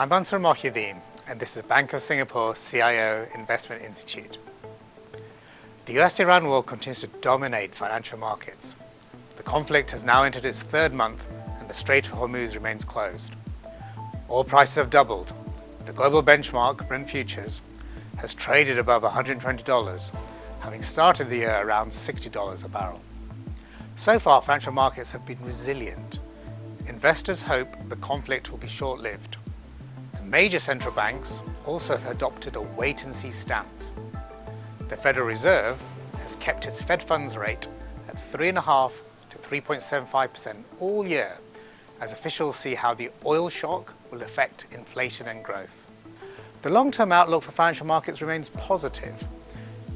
I'm Mansur Mohyuddin, and this is Bank of Singapore CIO Investment Institute. The US-Iran war continues to dominate financial markets. The conflict has now entered its third month, and the Strait of Hormuz remains closed. Oil prices have doubled. The global benchmark, Brent futures, has traded above $120, having started the year around $60 a barrel. So far, financial markets have been resilient. Investors hope the conflict will be short-lived. The major central banks also have adopted a wait-and-see stance. The Federal Reserve has kept its Fed funds rate at 3.5% to 3.75% all year, as officials see how the oil shock will affect inflation and growth. The long-term outlook for financial markets remains positive.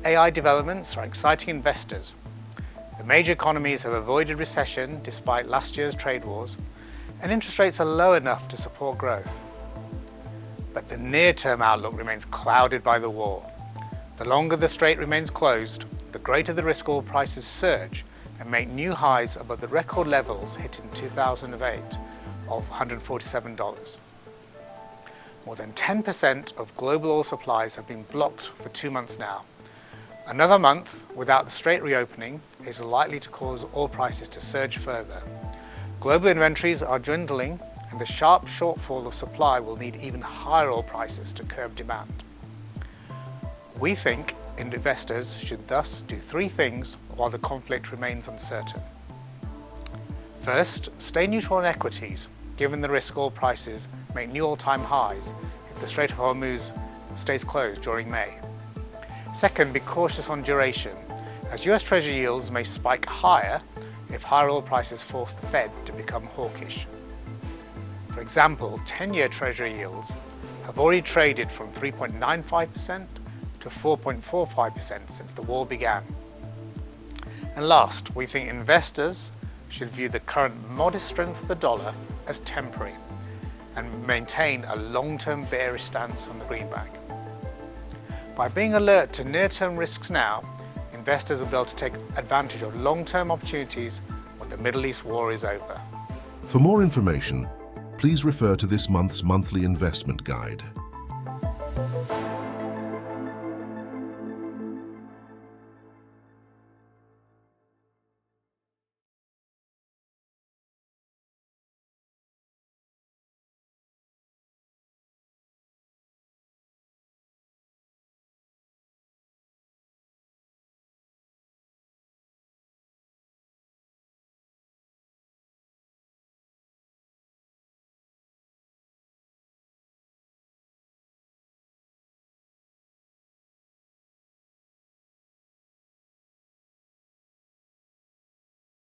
AI developments are exciting investors. The major economies have avoided recession despite last year's trade wars, and interest rates are low enough to support growth. But the near-term outlook remains clouded by the war. The longer the strait remains closed, the greater the risk oil prices surge and make new highs above the record levels hit in 2008 of $147. More than 10% of global oil supplies have been blocked for 2 months now. Another month without the strait reopening is likely to cause oil prices to surge further. Global inventories are dwindling, and the sharp shortfall of supply will need even higher oil prices to curb demand. We think investors should thus do 3 things while the conflict remains uncertain. First, stay neutral in equities, given the risk oil prices make new all-time highs if the Strait of Hormuz stays closed during May. Second, be cautious on duration, as US Treasury yields may spike higher if higher oil prices force the Fed to become hawkish. For example, 10-year Treasury yields have already traded from 3.95% to 4.45% since the war began. And last, we think investors should view the current modest strength of the dollar as temporary and maintain a long-term bearish stance on the greenback. By being alert to near-term risks now, investors will be able to take advantage of long-term opportunities when the Middle East war is over. For more information, please refer to this month's monthly investment guide.